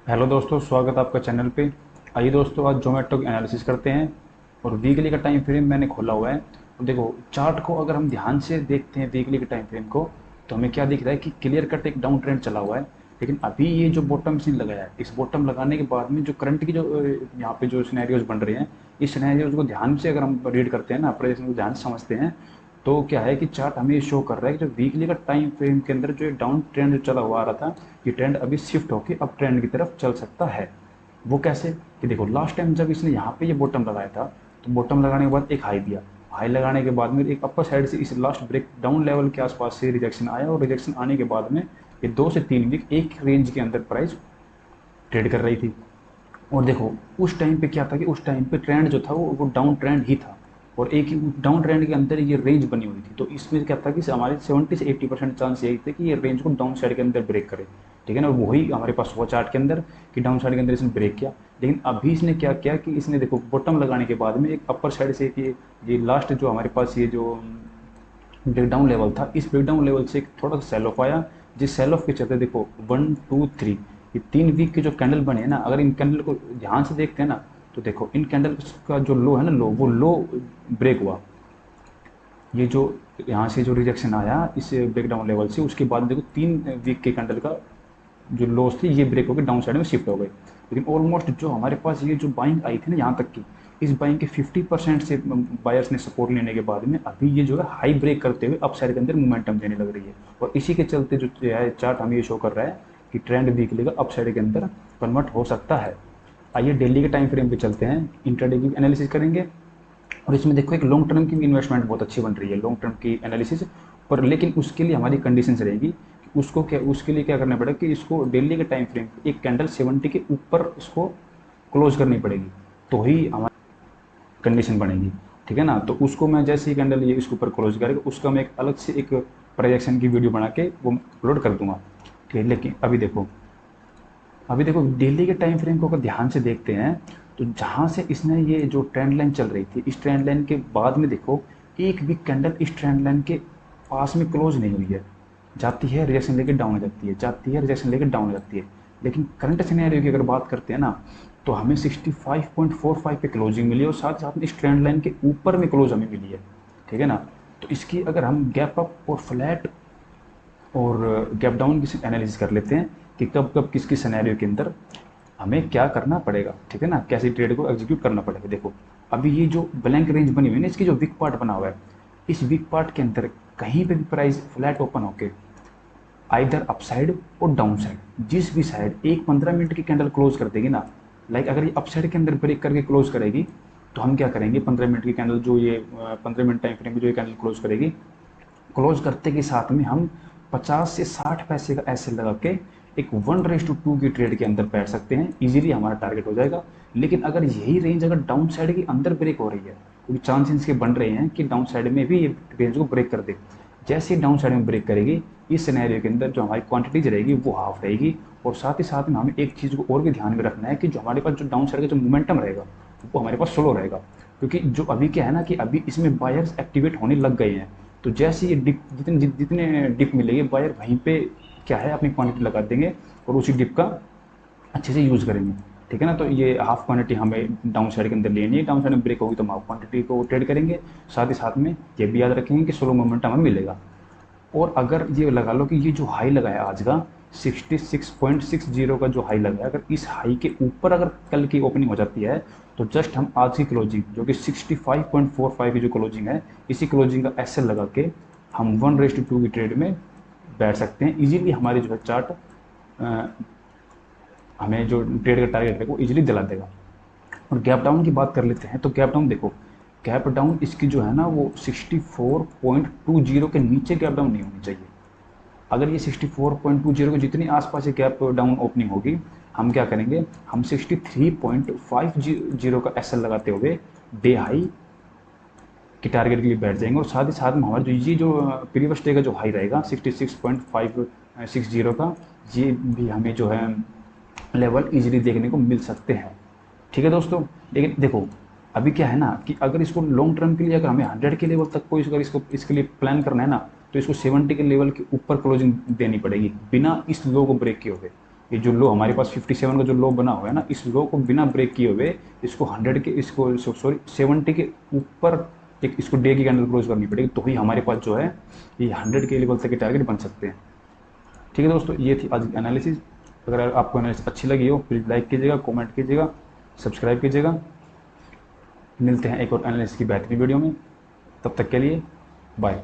Hello दोस्तों, स्वागत है आपका चैनल पे। आइए दोस्तों, आज जोमेटो की एनालिसिस करते हैं। और वीकली का टाइम फ्रेम मैंने खोला हुआ है। और देखो, चार्ट को अगर हम ध्यान से देखते हैं वीकली के टाइम फ्रेम को, तो हमें क्या दिख रहा है कि क्लियर कट एक डाउन ट्रेंड चला हुआ है। लेकिन अभी ये जो बॉटम सीन लगाया है, इस बॉटम लगाने के बाद में जो करंट की जो यहाँ पे जो सिनेरियोज बन रहे हैं, इस सिनेरियोज को ध्यान से अगर हम रीड करते हैं ना, प्रेजेंटेशन को ध्यान से समझते हैं, तो क्या है कि चार्ट हमें शो कर रहा है कि जो वीकली का टाइम फ्रेम के अंदर जो डाउन ट्रेंड जो चला हुआ आ रहा था, ये ट्रेंड अभी शिफ्ट होकर अप ट्रेंड की तरफ चल सकता है। वो कैसे? कि देखो, लास्ट टाइम जब इसने यहाँ पे ये बॉटम लगाया था, तो बॉटम लगाने के बाद एक हाई दिया। हाई लगाने के बाद में एक अपर साइड से इस लास्ट ब्रेक डाउन लेवल के आसपास से रिजेक्शन आया, और रिजेक्शन आने के बाद में ये 2 से 3 वीक एक रेंज के अंदर प्राइस ट्रेड कर रही थी। और देखो, उस टाइम पे क्या था कि उस टाइम पे ट्रेंड जो था वो डाउन ट्रेंड ही था। और एक ही डाउन ट्रेंड के अंदर ये रेंज बनी हुई थी, तो इसमें क्या था कि हमारे 70 से 80% चांस यही थे कि ये रेंज को डाउन साइड के अंदर ब्रेक करे। ठीक है ना? और वही हमारे पास हुआ चार्ट के अंदर कि डाउन साइड के अंदर इसने ब्रेक किया। लेकिन अभी इसने क्या किया कि इसने देखो, बॉटम लगाने के बाद में एक अपर साइड से कि ये लास्ट जो हमारे पास ये जो ब्रेकडाउन लेवल था, इस ब्रेकडाउन लेवल से एक थोड़ा सा सेल ऑफ आया। जिस सेल ऑफ के चलते देखो 1 2 3 ये 3 वीक के जो कैंडल बने हैं ना, अगर इन कैंडल को ध्यान से देखते हैं ना, तो देखो इन कैंडल का जो लो है ना, लो वो लो ब्रेक हुआ। ये जो यहाँ से जो रिजेक्शन आया इस ब्रेकडाउन लेवल से, उसके बाद देखो 3 वीक के कैंडल का जो लॉस थी, ये ब्रेक होकर डाउन साइड में शिफ्ट हो गए। लेकिन ऑलमोस्ट जो हमारे पास ये जो बाइंग आई थी ना यहाँ तक की, इस बाइंग के 50% से बायर्स ने सपोर्ट लेने के बाद में अभी ये जो है हाई ब्रेक करते हुए अप साइड के अंदर मोमेंटम देने लग रही है। और इसी के चलते जो है चार्ट हमें ये शो कर रहा है कि ट्रेंड वीकली का अप साइड के अंदर कन्वर्ट हो सकता है। आइए डेली के टाइम फ्रेम पे चलते हैं, इंट्राडे की एनालिसिस करेंगे। और इसमें देखो, एक लॉन्ग टर्म की इन्वेस्टमेंट बहुत अच्छी बन रही है, लॉन्ग टर्म की एनालिसिस। पर लेकिन उसके लिए हमारी कंडीशंस रहेगी कि उसको क्या, उसके लिए क्या करना पड़ेगा कि इसको डेली के टाइम फ्रेम एक कैंडल 70 के ऊपर इसको क्लोज करनी पड़ेगी, तो ही हमारी कंडीशन बनेगी। ठीक है ना? तो उसको मैं जैसे ही कैंडल ये इसके ऊपर क्लोज करेगा, उसका मैं एक अलग से एक प्रोजेक्शन की वीडियो बना के वो अपलोड कर दूंगा। ठीक है? लेकिन अभी देखो डेली के टाइम फ्रेम को अगर ध्यान से देखते हैं, तो जहाँ से इसने ये जो ट्रेंड लाइन चल रही थी, इस ट्रेंड लाइन के बाद में देखो एक भी कैंडल इस ट्रेंड लाइन के पास में क्लोज नहीं हुई है। जाती है रिजेक्शन लेके डाउन हो जाती है, जाती है रिजेक्शन लेके डाउन हो जाती है। लेकिन करंट सिनेरियो की अगर बात करते हैं ना, तो हमें 65.45 पे क्लोजिंग मिली, और साथ साथ में इस ट्रेंड लाइन के ऊपर में क्लोज हमें मिली है। ठीक है ना? तो इसकी अगर हम गैप अप और फ्लैट और गैप डाउन की एनालिसिस कर लेते हैं कि कब कब किस किस सिनेरियो के अंदर हमें क्या करना पड़ेगा। ठीक है ना? कैसे ट्रेड को एग्जीक्यूट करना पड़ेगा। देखो, अभी ये जो ब्लैंक रेंज बनी हुई है ना, इसकी जो वीक पार्ट बना हुआ है, इस वीक पार्ट के अंदर कहीं पे भी प्राइस फ्लैट ओपन होके आइदर अपसाइड और डाउन साइड, जिस भी साइड एक 15 मिनट की कैंडल क्लोज कर देगी ना, लाइक अगर ये अपसाइड के अंदर ब्रेक करके क्लोज करेगी, तो हम क्या करेंगे, 15 मिनट की कैंडल जो ये 15 मिनट टाइम फ्रेम में जो ये कैंडल क्लोज करेगी, क्लोज करते के साथ में हम 50 से 60 पैसे का ऐसे लगा के एक 1:2 की ट्रेड के अंदर बैठ सकते हैं, इजीली हमारा टारगेट हो जाएगा। लेकिन अगर यही रेंज अगर डाउन साइड के अंदर ब्रेक हो रही है, क्योंकि चांसेस के बन रहे हैं कि डाउन साइड में भी ये रेंज को ब्रेक कर दे, जैसे ही डाउन साइड में ब्रेक करेगी, इस सिनेरियो के अंदर जो हमारी क्वांटिटीज रहेगी वो हाफ रहेगी। और साथ ही साथ में हमें एक चीज़ को और भी ध्यान में रखना है कि जो हमारे पास जो डाउन साइड का जो मोमेंटम रहेगा, वो हमारे पास स्लो रहेगा। क्योंकि जो अभी क्या है ना कि अभी इसमें बायर्स एक्टिवेट होने लग गए हैं, तो जैसे ये डिप जितने जितने डिप मिलेंगे, बायर वहीं पे क्या है अपनी क्वांटिटी लगा देंगे और उसी डिप का अच्छे से यूज़ करेंगे। ठीक है ना? तो ये हाफ क्वांटिटी हमें डाउन साइड के अंदर लेनी है, डाउन साइड में ब्रेक होगी तो हम हाफ क्वांटिटी को ट्रेड करेंगे। साथ ही साथ में ये भी याद रखेंगे कि स्लो मोमेंटम हमें मिलेगा। और अगर ये लगा लो कि ये जो हाई लगाया आज का 66.60 का जो हाई लगाया, अगर इस हाई के ऊपर अगर कल की ओपनिंग हो जाती है, तो जस्ट हम आज की क्लोजिंग जो कि 65.45 की जो क्लोजिंग है, इसी क्लोजिंग का एसएल लगा के हम 1:2 की ट्रेड में बैठ सकते हैं। इजीली हमारी जो है चार्ट हमें जो ट्रेड का टारगेट है वो इजीली दिला देगा। और गैप डाउन की बात कर लेते हैं, तो गैप डाउन देखो, गैप डाउन इसकी जो है ना वो 64.20 के नीचे गैप डाउन नहीं होनी चाहिए। अगर ये 64.20 के जितनी आसपास ये गैप डाउन ओपनिंग होगी, हम क्या करेंगे, हम 63.50 का एसएल लगाते हुए डे हाई के टारगेट के लिए बैठ जाएंगे। और साथ ही साथ में हमारा जो ये जो प्रीवियस डे का जो हाई रहेगा 66.560 का, ये भी हमें जो है लेवल इजीली देखने को मिल सकते हैं। ठीक है दोस्तों? लेकिन देखो, अभी क्या है ना कि अगर इसको लॉन्ग टर्म के लिए अगर हमें 100 के लेवल तक को अगर इसको इसके लिए प्लान करना है ना, तो इसको 70 के लेवल के ऊपर क्लोजिंग देनी पड़ेगी बिना इस लो को ब्रेक किए हुए। ये जो लो हमारे पास 57 का जो लो बना हुआ है ना, इस लो को बिना ब्रेक किए हुए इसको 100 के, इसको सॉरी 70 के ऊपर एक इसको डे की कैंडल क्लोज करनी पड़ेगी, तो ही हमारे पास जो है ये 100 के लेवल तक के टारगेट बन सकते हैं। ठीक है दोस्तों, ये थी आज की एनालिसिस। अगर आपको एनालिसिस अच्छी लगी हो प्लीज़ लाइक कीजिएगा, कमेंट कीजिएगा, सब्सक्राइब कीजिएगा। मिलते हैं एक और एनालिसिस की बेहतरीन वीडियो में, तब तक के लिए बाय।